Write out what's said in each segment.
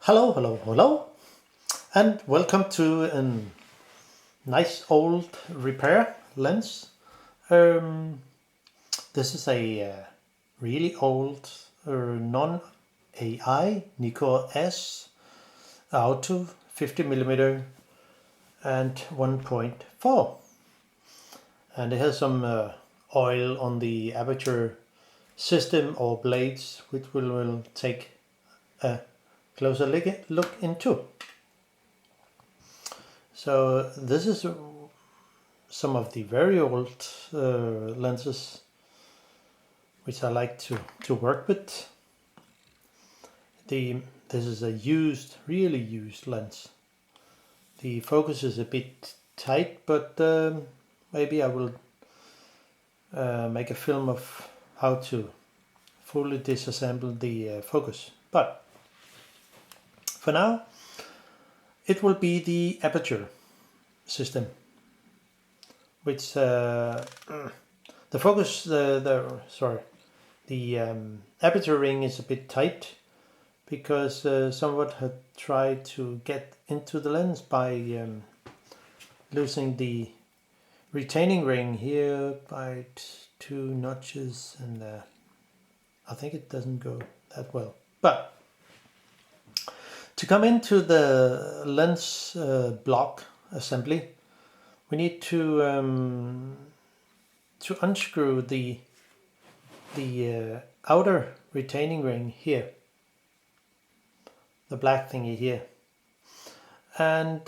Hello, and welcome to a nice old repair lens. This is a really old Non-Ai Nikkor-S auto 50mm and 1.4, and it has some oil on the aperture system or blades, which we will take a closer look into. So this is some of the very old lenses which I like to work with. This is a really used lens. The focus is a bit tight, but maybe I will make a film of how to fully disassemble the focus. But for now, it will be the aperture system, which the focus, the aperture ring is a bit tight because someone had tried to get into the lens by losing the retaining ring here by 2 notches, and I think it doesn't go that well. But to come into the lens block assembly, we need to unscrew the outer retaining ring here, the black thingy here, and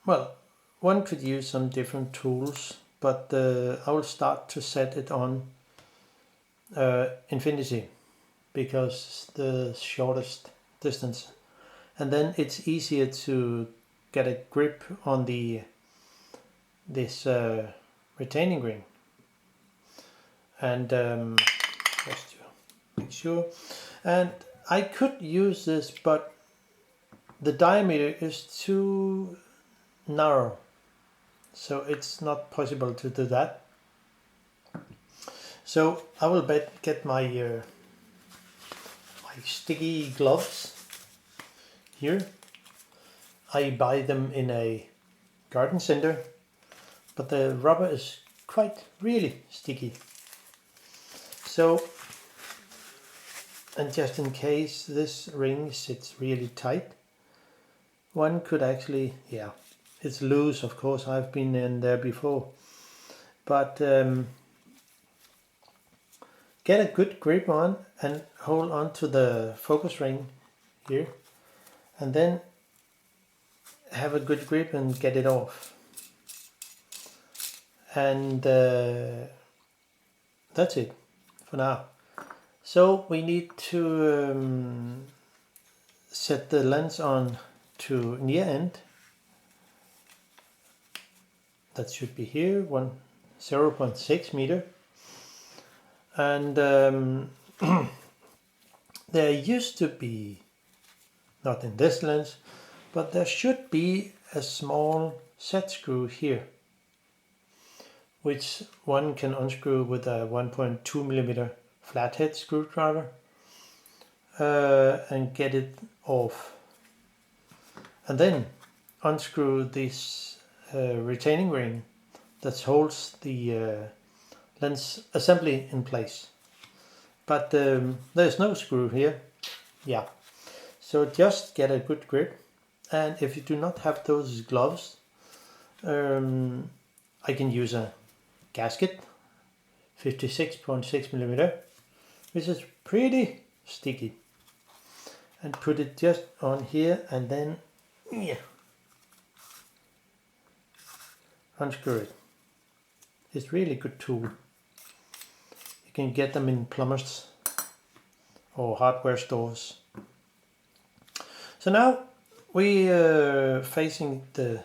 well, one could use some different tools, but I will start to set it on infinity because it's the shortest distance, and then it's easier to get a grip on this retaining ring. And just to make sure, and I could use this, but the diameter is too narrow, so it's not possible to do that. So I will get my my sticky gloves here. I buy them in a garden center, but the rubber is really sticky. So, and just in case this ring sits really tight, one could actually, it's loose, of course, I've been in there before, but get a good grip on and hold on to the focus ring here, and then have a good grip and get it off. And that's it for now. So we need to set the lens on to near end. That should be here, 0.6 meter. And there used to be, not in this lens, but there should be a small set screw here, which one can unscrew with a 1.2mm flathead screwdriver and get it off. And then unscrew this retaining ring that holds the lens assembly in place. But there's no screw here. So just get a good grip. And if you do not have those gloves, I can use a gasket, 56.6mm, which is pretty sticky, and put it just on here, and then unscrew it. It's really good tool. You can get them in plumbers or hardware stores. So now we are facing the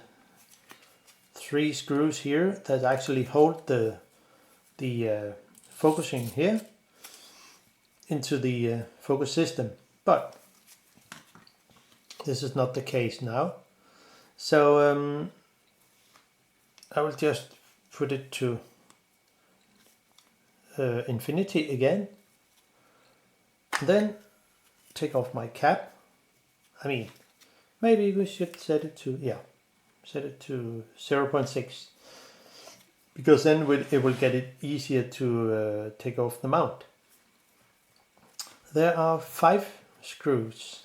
3 screws here that actually hold the focusing here into the focus system, but this is not the case now. So I will just put it to infinity again, then take off my cap I mean, maybe we should set it to, yeah, set it to 0.6, because then it will get it easier to take off the mount. There are 5 screws,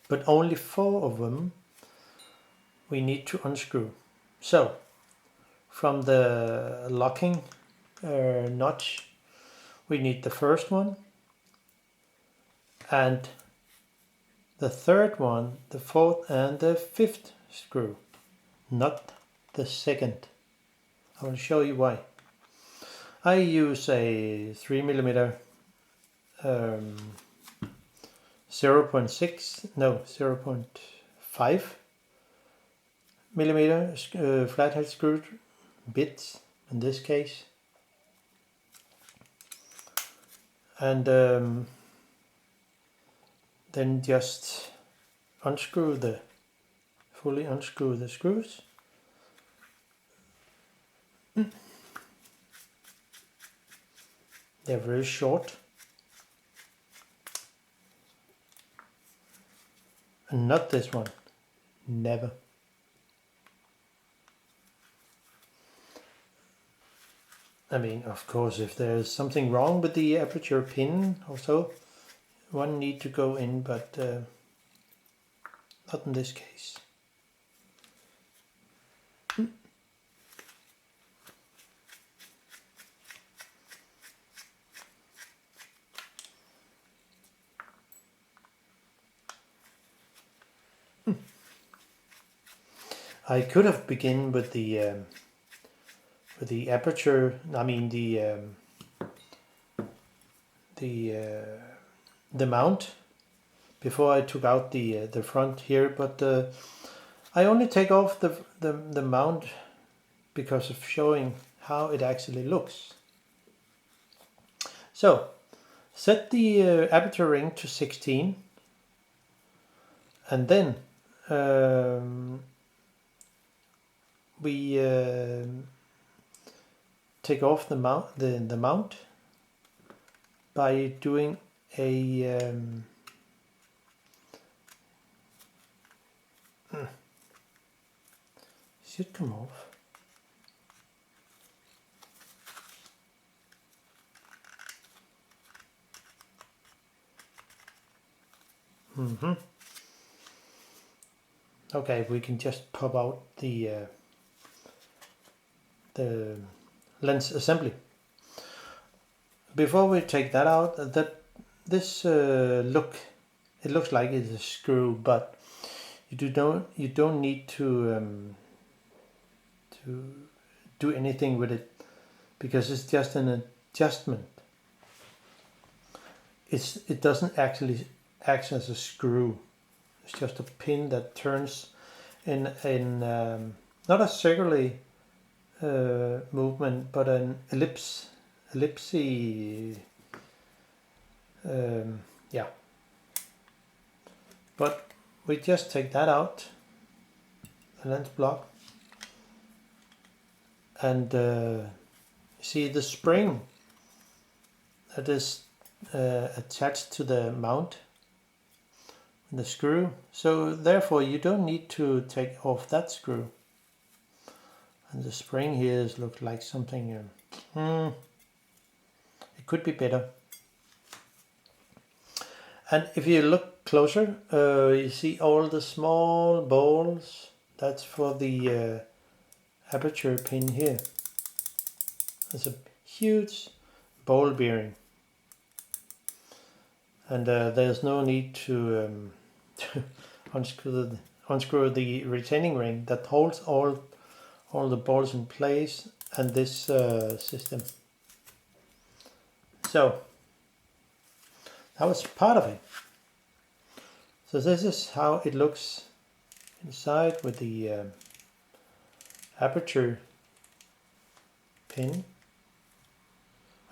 but only 4 of them we need to unscrew. So from the locking notch, we need the first one, and the third one, the fourth and the 5th screw, not the second. I will show you why. I use a 3mm 0.5 millimeter flathead screw bit in this case, and then just fully unscrew the screws. They're very short, and not this one, never. I mean, of course, if there's something wrong with the aperture pin or so, one need to go in, but not in this case. I could have begun with the aperture. I mean the mount before I took out the front here, but I only take off the mount because of showing how it actually looks. So set the aperture ring to 16, and then we take off the mount by doing a should come off. Okay, we can just pop out the lens assembly. Before we take that out, this it looks like it's a screw, but you don't need to do anything with it, because it's just an adjustment. It doesn't actually act as a screw. It's just a pin that turns in not a circular movement, but an ellipsy. Yeah. But we just take that out, the lens block, and see the spring that is attached to the mount, the screw. So therefore you don't need to take off that screw. And the spring here looks like something, it could be better. And if you look closer, you see all the small balls. That's for the aperture pin here. There's a huge ball bearing. And there's no need to unscrew the retaining ring that holds all the balls in place, and this system. So that was part of it. So this is how it looks inside with the aperture pin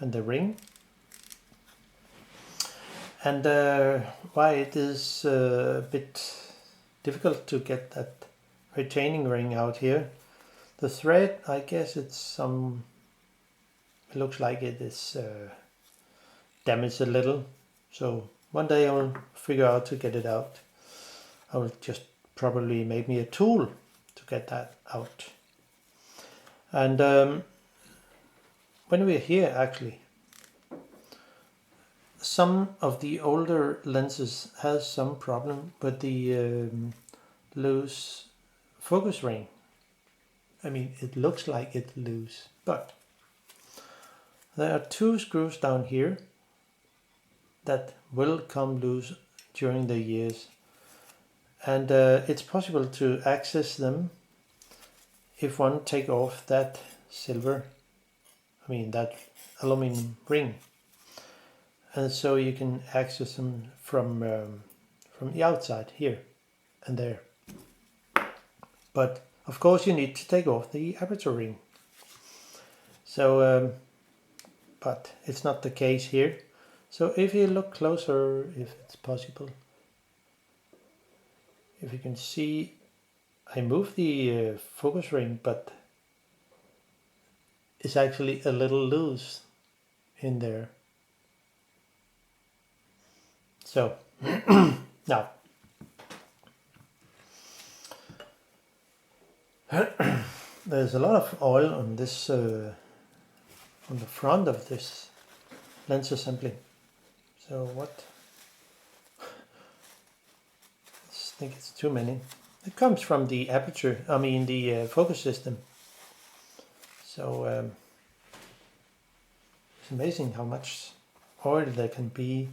and the ring. And why it is a bit difficult to get that retaining ring out here. The thread, I guess it looks like it is damaged a little. So one day I will figure out to get it out. I will just probably make me a tool to get that out. And when we're here, actually, some of the older lenses has some problem with the loose focus ring. I mean, it looks like it's loose, but there are 2 screws down here that will come loose during the years, and it's possible to access them if one take off that that aluminum ring, and so you can access them from the outside here and there. But of course you need to take off the aperture ring. So but it's not the case here. So if you look closer, if it's possible, if you can see, I moved the focus ring, but it's actually a little loose in there. So now there's a lot of oil on this on the front of this lens assembly. So what? I think it's too many. It comes from the aperture, the focus system. So it's amazing how much oil there can be.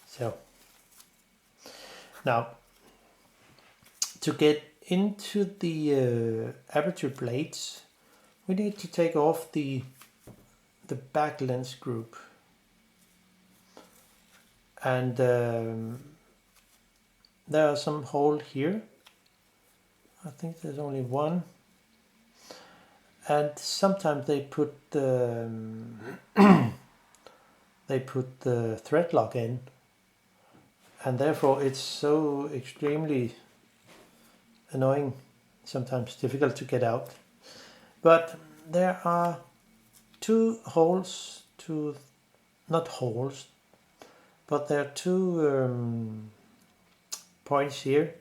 So now to get into the aperture blades, we need to take off the back lens group, and there are some holes here. I think there's only one, and sometimes they put the thread lock in, and therefore it's so extremely annoying, sometimes difficult to get out. But there are 2 holes, not holes, but there are 2 points here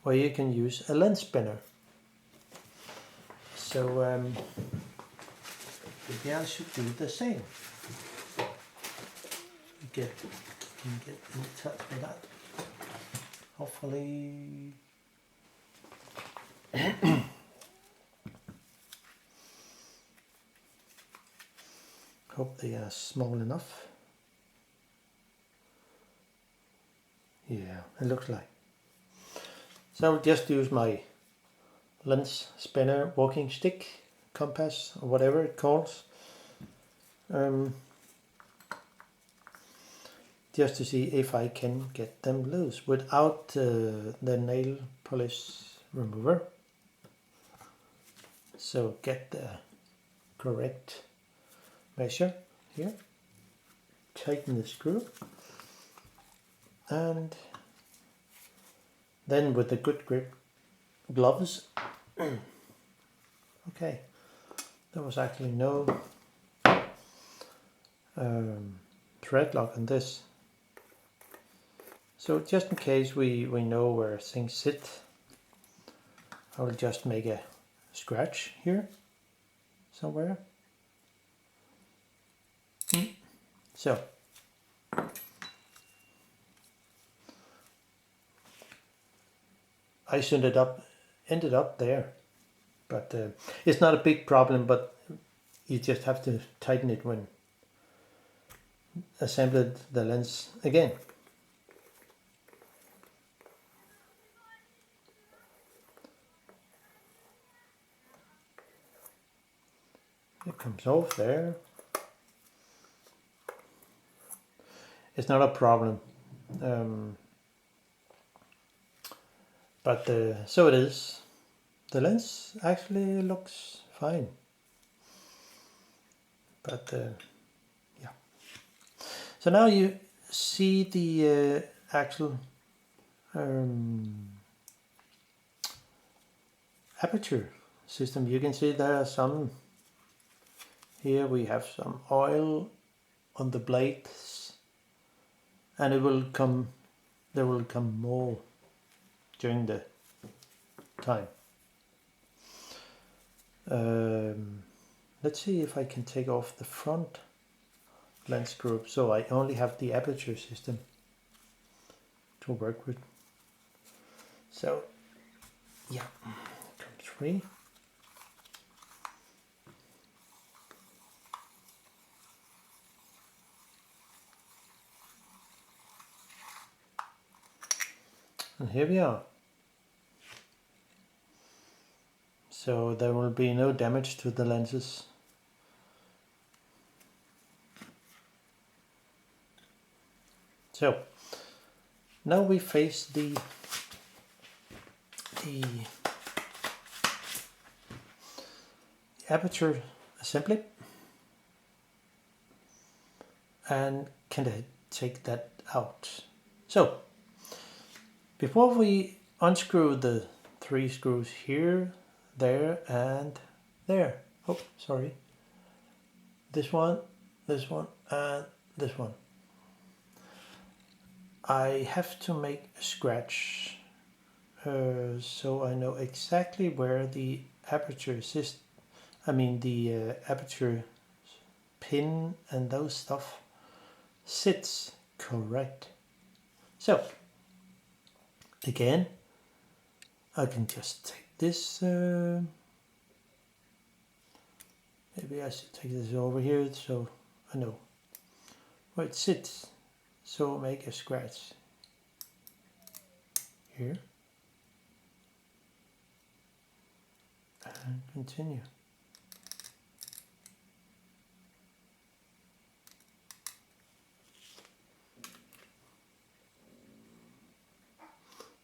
where you can use a lens spinner. So maybe I should do the same. Get in touch with that. Hopefully. Hope they are small enough. Yeah, it looks like. So I'll just use my lens spinner walking stick, compass, or whatever it calls. Just to see if I can get them loose without the nail polish remover. So get the correct measure here, tighten the screw, and then with the good grip gloves. Okay, there was actually no thread lock on this. So just in case we know where things sit, I will just make a scratch here somewhere. So I ended up there, but it's not a big problem, but you just have to tighten it when assembling the lens again. It comes off there. It's not a problem, but so it is. The lens actually looks fine, but yeah. So now you see the actual aperture system. You can see there are some here we have some oil on the blades, and there will come more during the time. Let's see if I can take off the front lens group, so I only have the aperture system to work with. So yeah, come 3. And here we are. So there will be no damage to the lenses. So now we face the aperture assembly, and can I take that out. So before we unscrew the 3 screws here, there and there. Oh, sorry. This one, and this one. I have to make a scratch so I know exactly where the aperture aperture pin and those stuff sits correct. So again, I can just take this, maybe I should take this over here so I know where it sits. So make a scratch here and continue.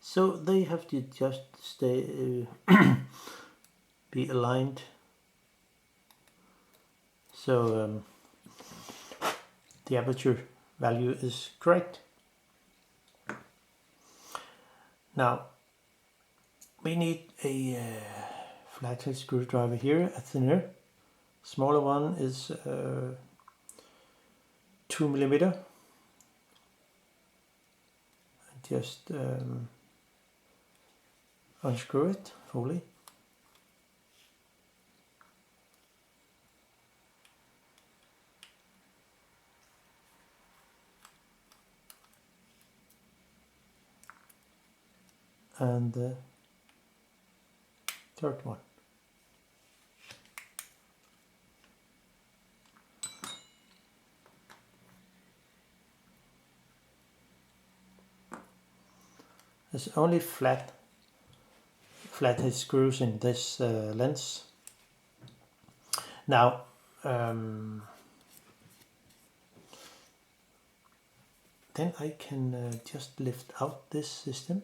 So they have to just stay be aligned. So the aperture value is correct. Now we need a flathead screwdriver here, a thinner. Smaller one is 2 millimeter. Just unscrew it fully. And the 3rd one. There's only flathead screws in this lens. Now then I can just lift out this system.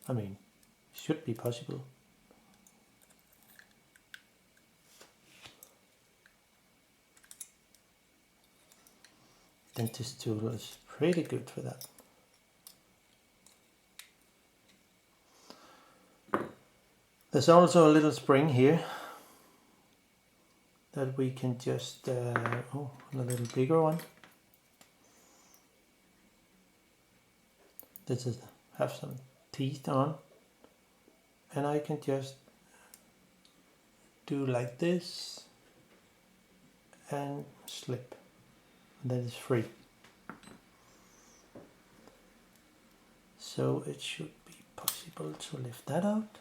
I mean, should be possible. Dentist tool is pretty good for that. There's also a little spring here that we can just, a little bigger one. This is have some teeth on, and I can just do like this and slip, and that is free. So it should be possible to lift that out.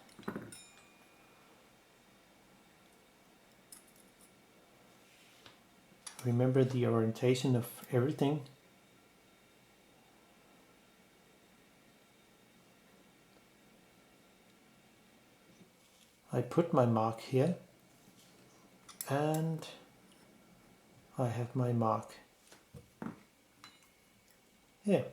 Remember the orientation of everything. I put my mark here, and I have my mark here.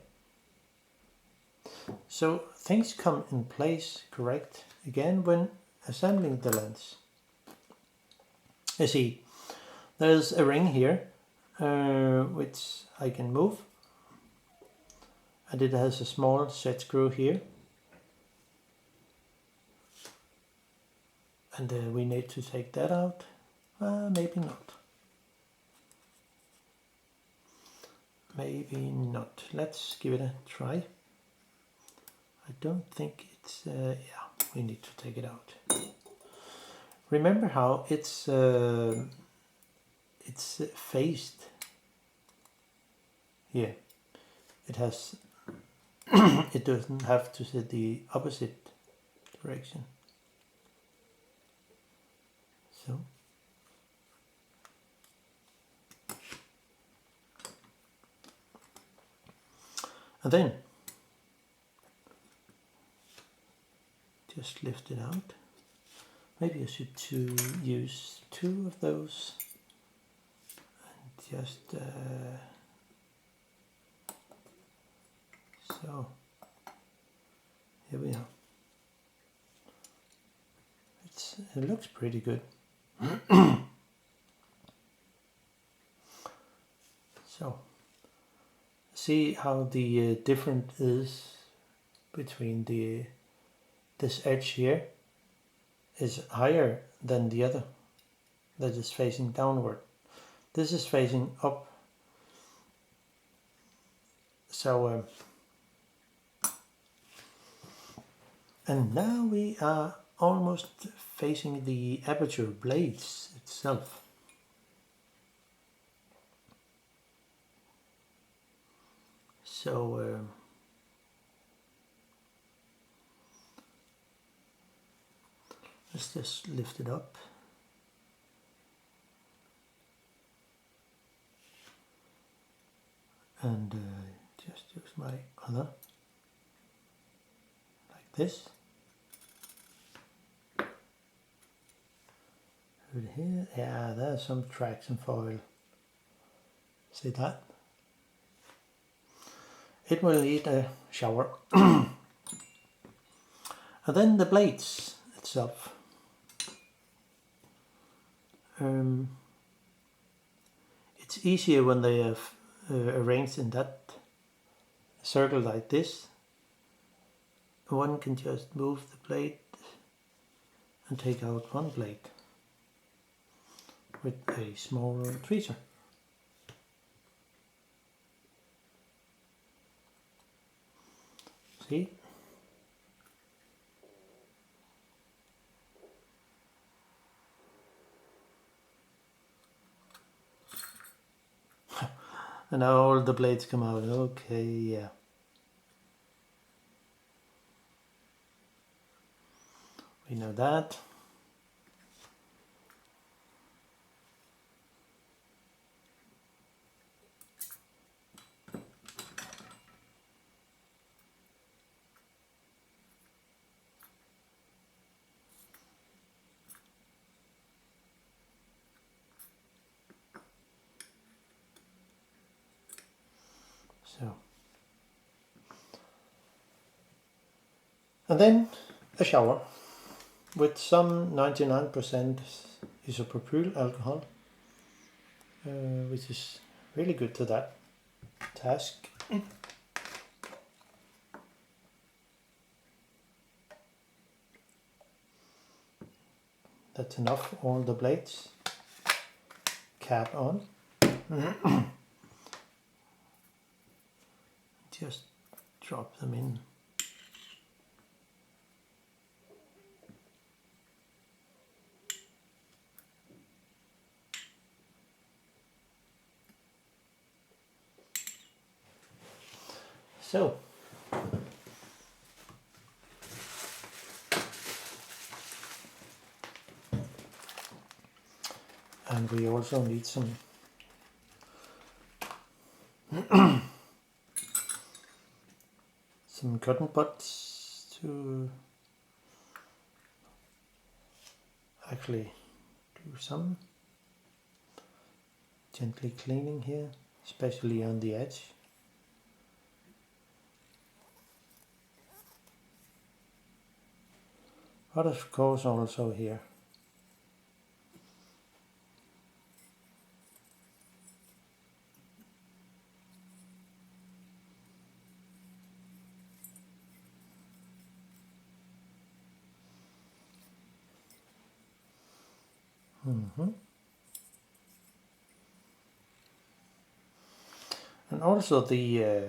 So things come in place correct again when assembling the lens. You see, there's a ring here which I can move, and it has a small set screw here. And we need to take that out. Maybe not. Maybe not. Let's give it a try. I don't think it's... yeah, we need to take it out. Remember how it's phased here. It has... it doesn't have to sit the opposite direction. So... and then just lift it out. Maybe I should use 2 of those and just so here we are. It looks pretty good. So see how the difference is between this edge here is higher than the other that is facing downward. This is facing up. So and now we are almost facing the aperture blades itself. So let's just lift it up. And just use my other, like this. Put it here. Yeah, there's some traction foil. See that? It will need a shower. And then the blades itself. It's easier when they have arranged in that circle like this. One can just move the blade and take out one blade with a small tweezer. See? And now all the blades come out. Okay, yeah. We know that. So, and then a shower with some 99% isopropyl alcohol, which is really good to that task. That's enough, all the blades. Cap on. Just drop them in. So, and we also need some some cotton buds to actually do some gently cleaning here, especially on the edge. But of course also here. And also the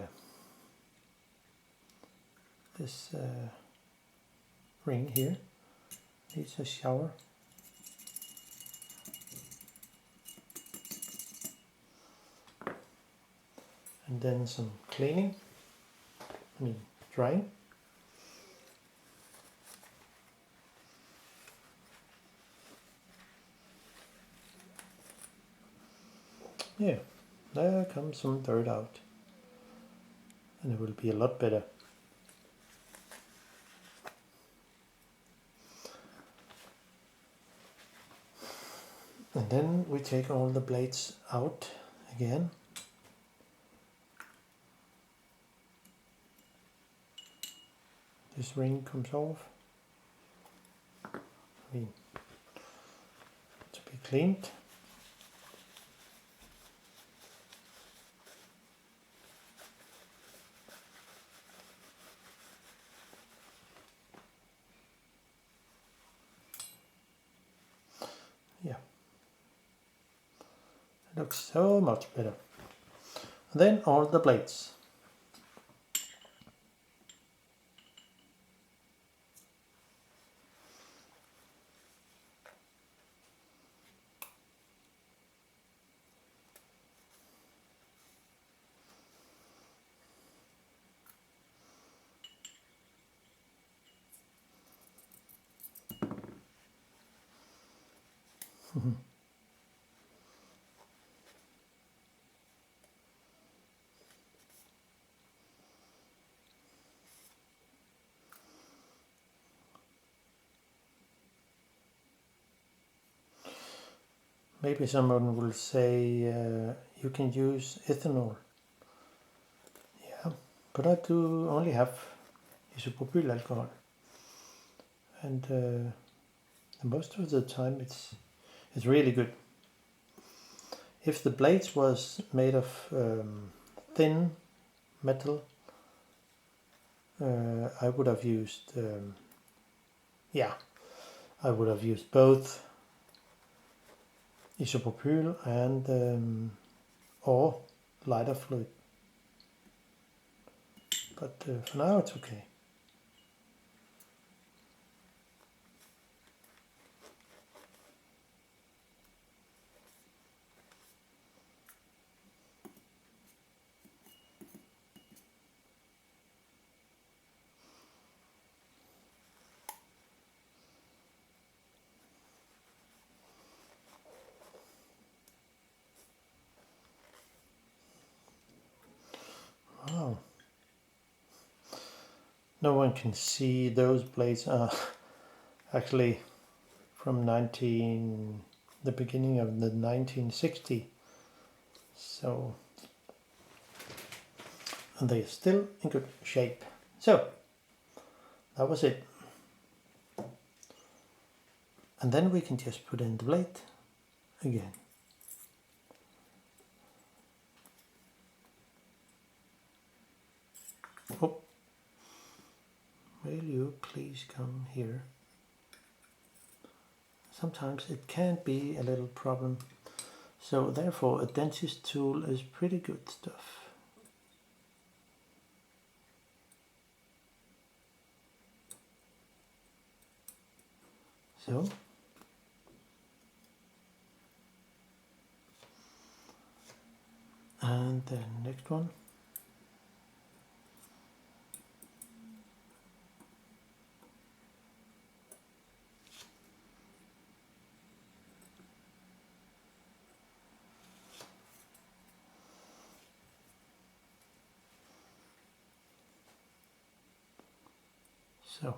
this ring here needs a shower. And then some cleaning, drying. Yeah, there comes some dirt out. And it will be a lot better. And then we take all the blades out again. This ring comes off. To be cleaned. Yeah. It looks so much better. And then all the blades. Maybe someone will say you can use ethanol. Yeah, but I do only have isopropylalcohol. And most of the time it's really good. If the blades was made of thin metal, I would have used I would have used both isopropyl and or lighter fluid. But for now it's okay. Wow. No one can see those blades are actually from the beginning of the 1960s. So, and they're still in good shape. So, that was it. And then we can just put in the blade again. Oh, will you please come here? Sometimes it can be a little problem. So therefore a dentist tool is pretty good stuff. So, and the next one. So,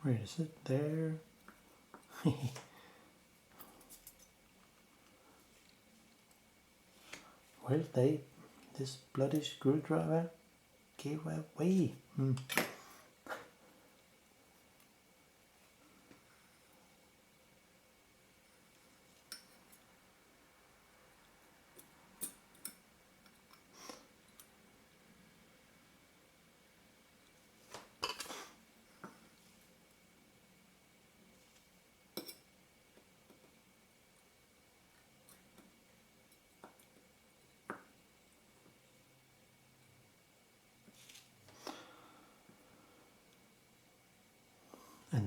where is it? There. Well, this bloody screwdriver gave away.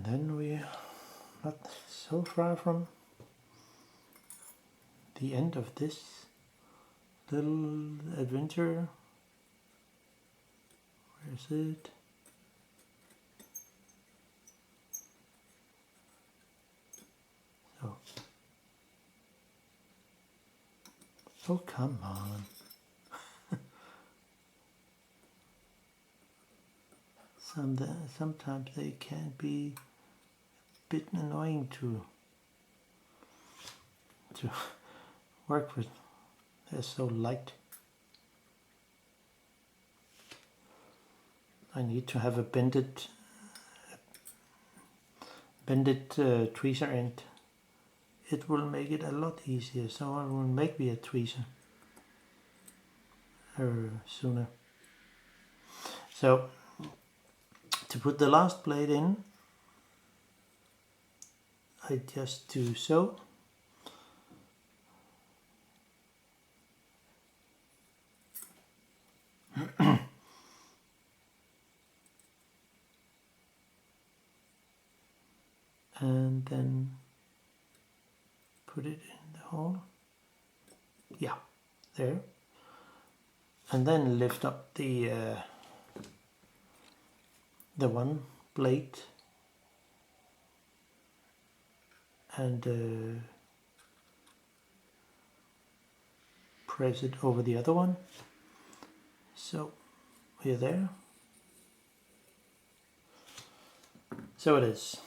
then we're not so far from the end of this little adventure. Where is it? Oh, come on. Sometimes they can be a bit annoying to work with. They're so light. I need to have a bended tweezer end. It will make it a lot easier, so I will make me a tweezer sooner. So to put the last blade in, I just do so. And then put it in the hole. Yeah, there. And then lift up the one blade and press it over the other one. So we're there. So it is.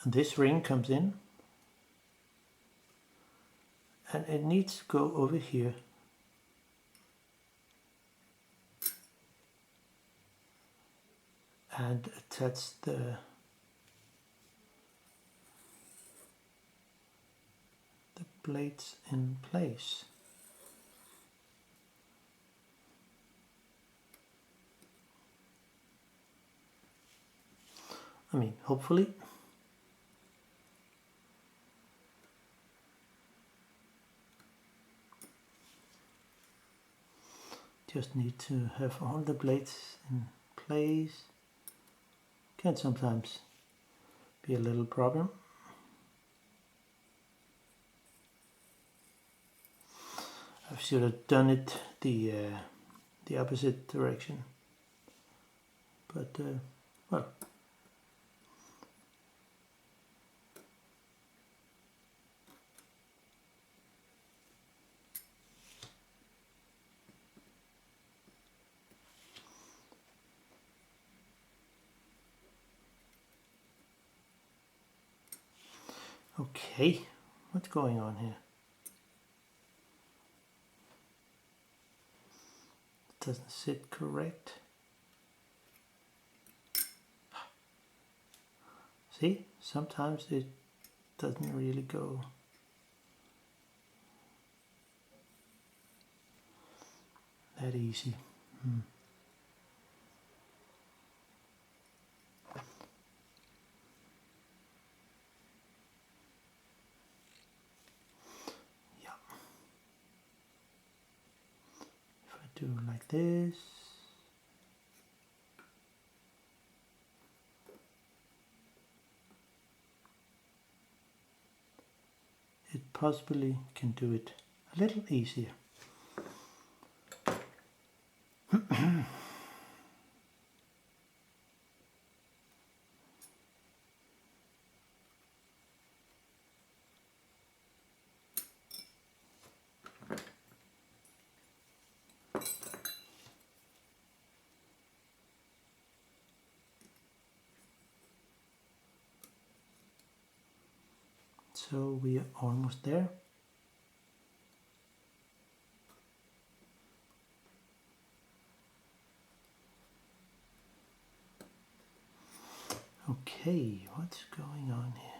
And this ring comes in, and it needs to go over here. And attach the blades in place. I mean, hopefully. Just need to have all the blades in place. Can sometimes be a little problem. I should have done it the opposite direction, but well. Okay, what's going on here? It doesn't sit correct. See, sometimes it doesn't really go. That easy. Do like this. It possibly can do it a little easier. So we are almost there. Okay, what's going on here?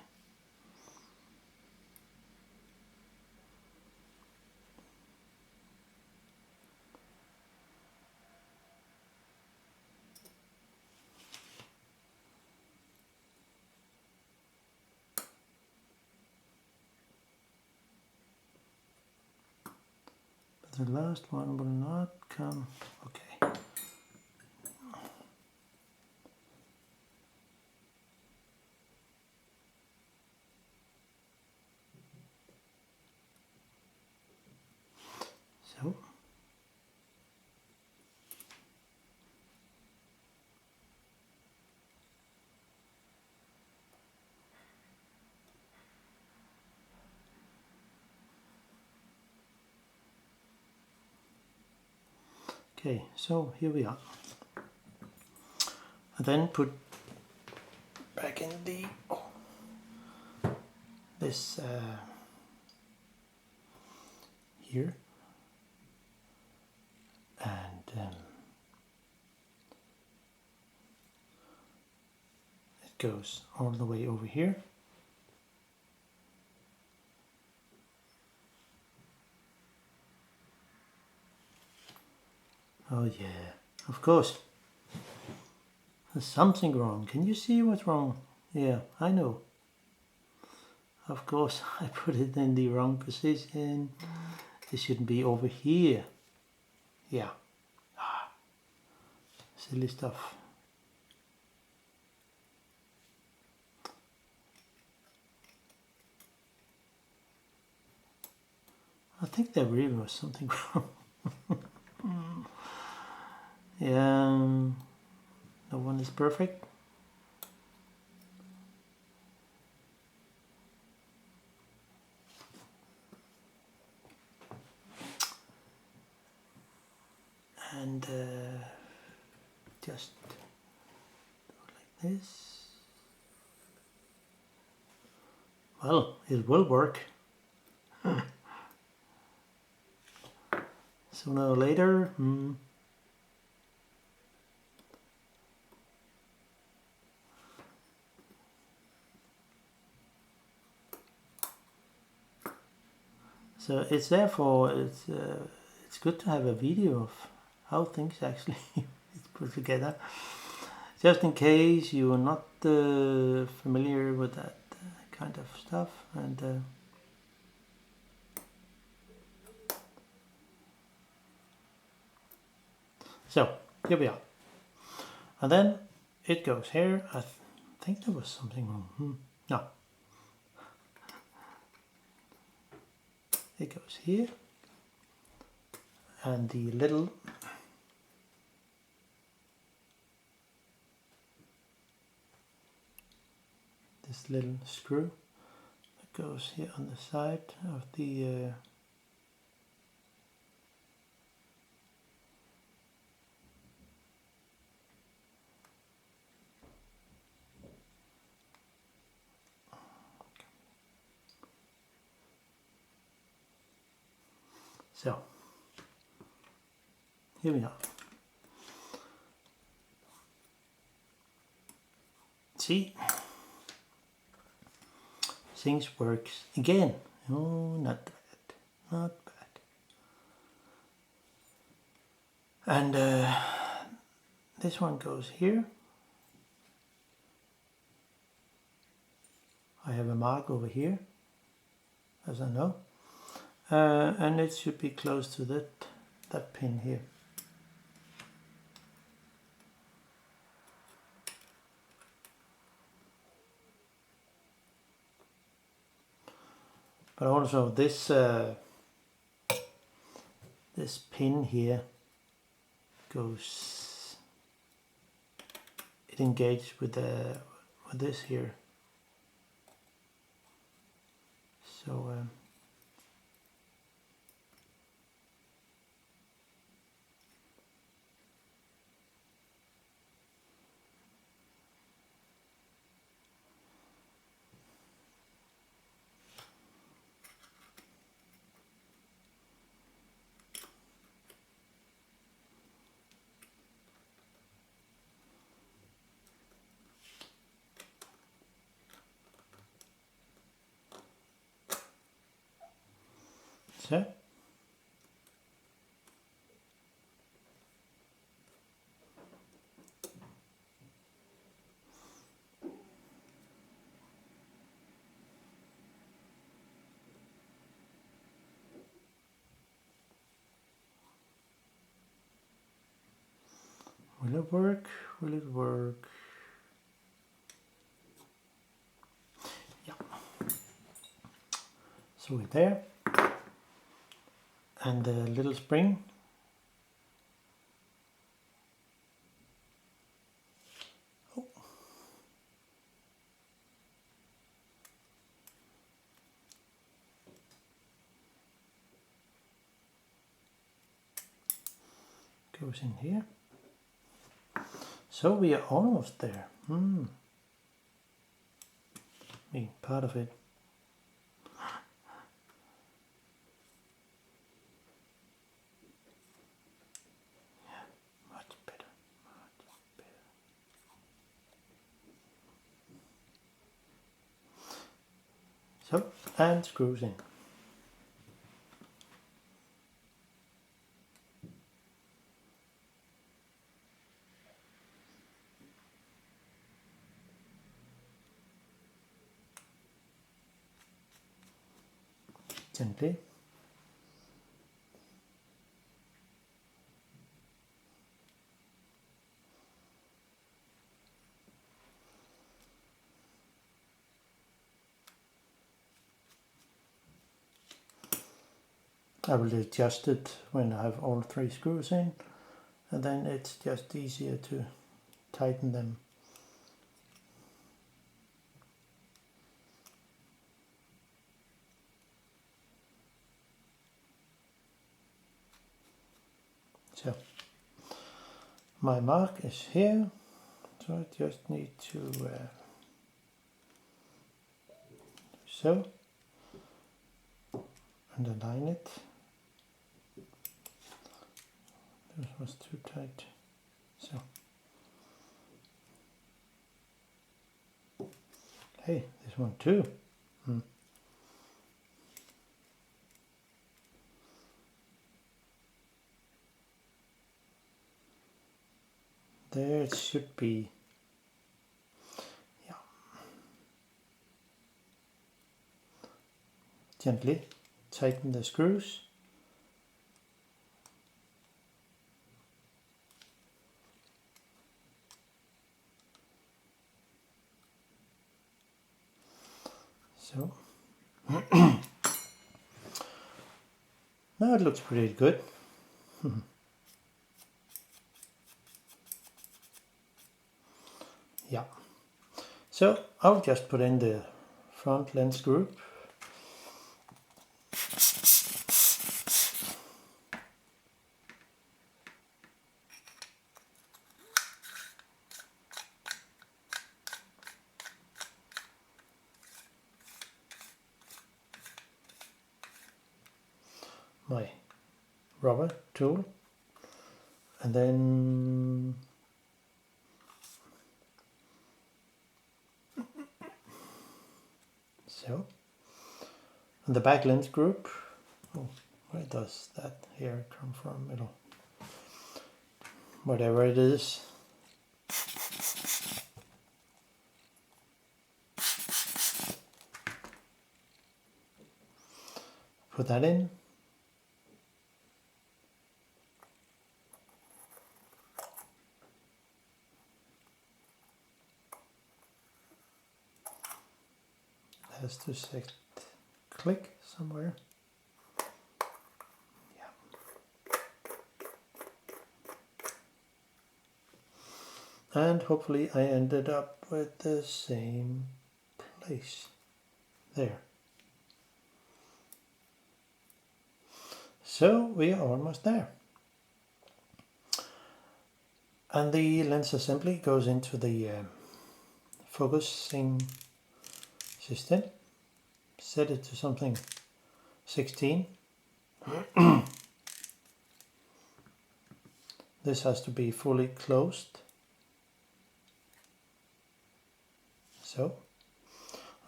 The last one will not come. Okay, Okay, so here we are. And then put back in the this here, and it goes all the way over here. Oh yeah, of course. There's something wrong. Can you see what's wrong? Yeah, I know. Of course, I put it in the wrong position. It shouldn't be over here. Yeah. Silly stuff. I think there really was something wrong. Yeah, no one is perfect. And just do it like this. Well, it will work. Sooner or later. So it's therefore it's good to have a video of how things actually is put together, just in case you are not familiar with that kind of stuff. And so here we are, and then it goes here. I think there was something wrong. No, it goes here, and the little this little screw that goes here on the side of the so here we are. See, things works again. Oh, not bad, not bad. And this one goes here. I have a mark over here, as I know, and it should be close to that pin here. But also this this pin here goes. It engages with this here. So so will it work? Will it work? Yeah. So we're there. And the little spring. Oh. goes in here. So we are almost there. Being part of it. Yeah, much better, much better. So, and screws in. Gently. I will adjust it when I have all 3 screws in, and then it's just easier to tighten them. So my mark is here, so I just need to so and align it. This was too tight. So hey, this one too. There it should be. Yeah. Gently tighten the screws. So now it looks pretty good. Yeah. So I'll just put in the front lens group. My rubber tool, and then so, and the back lens group. Oh, where does that here come from? It'll, whatever it is. Put that in. Has to set click somewhere. Yeah. And hopefully I ended up with the same place. There. So we are almost there. And the lens assembly goes into the focusing system. Set it to something 16. This has to be fully closed. So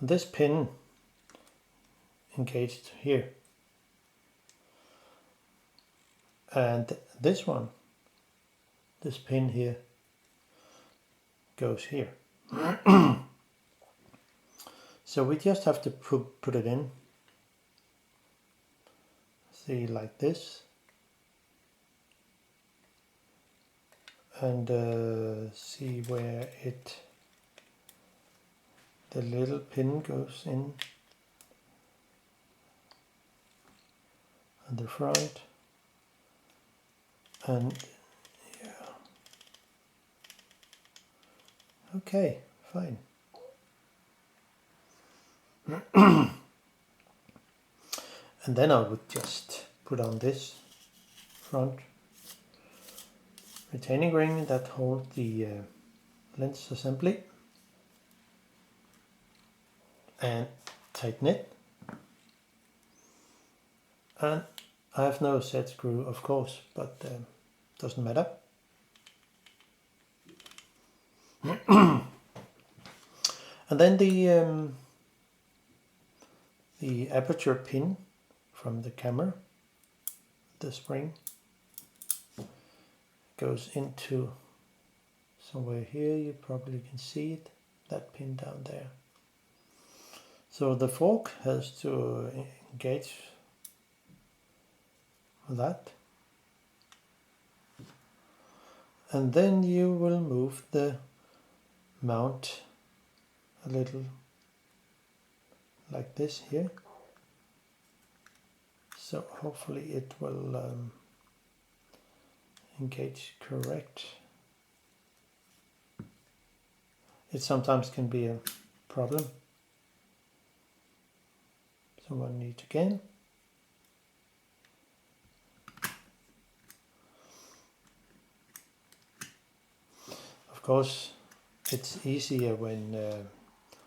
this pin engaged here, and this one, this pin here, goes here. So we just have to put it in, see, like this, and see where the little pin goes in on the front, and yeah, okay, fine. And then I would just put on this front retaining ring that hold the lens assembly and tighten it. And I have no set screw, of course, but doesn't matter. And then the aperture pin from the camera, the spring, goes into somewhere here. You probably can see it, that pin down there. So the fork has to engage that, and then you will move the mount a little like this here, so hopefully it will engage correct. It sometimes can be a problem, so one needs again. Of course, it's easier when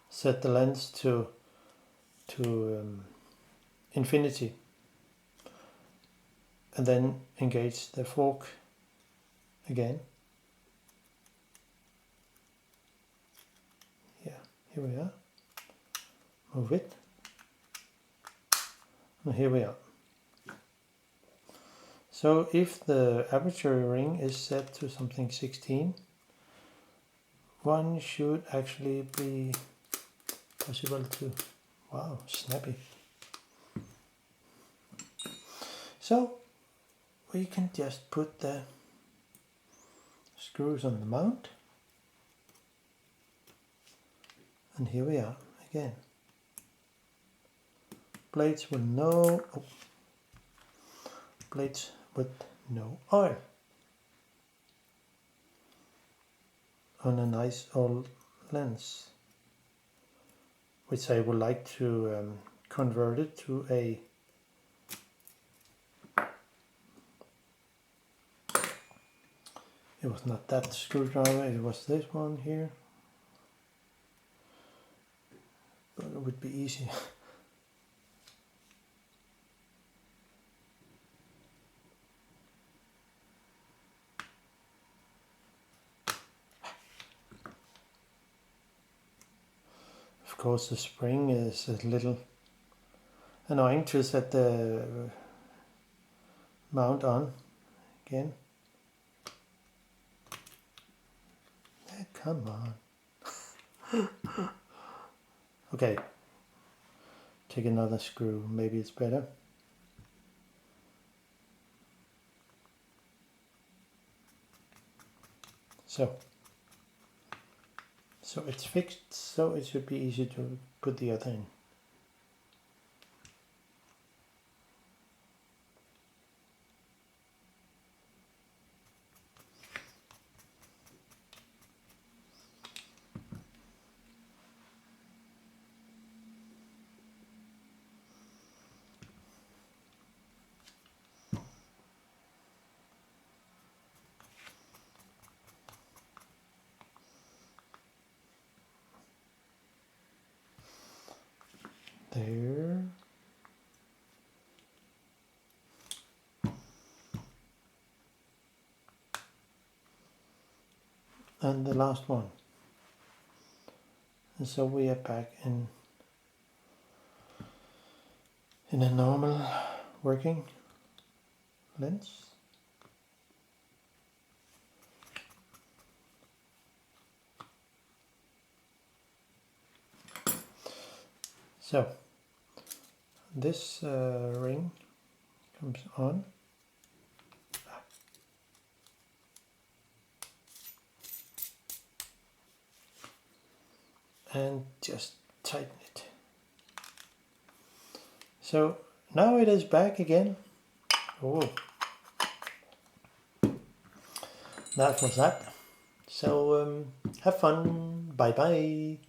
set the lens to infinity and then engage the fork again. Yeah, here we are. Move it. And here we are. So if the aperture ring is set to something 16, one should actually be possible to, wow, snappy. So we can just put the screws on the mount, and here we are again. Blades with no blades with no oil on a nice old lens, which I would like to convert it to a it was not that screwdriver, it was this one here, but it would be easy. Of course, the spring is a little annoying to set the mount on again. Come on. Okay, take another screw, maybe it's better. So it's fixed, so it should be easy to put the other in. There. And the last one. And so we are back in a normal working lens. So this ring comes on. And just tighten it. So now it is back again. Oh, that was that. So have fun. Bye bye.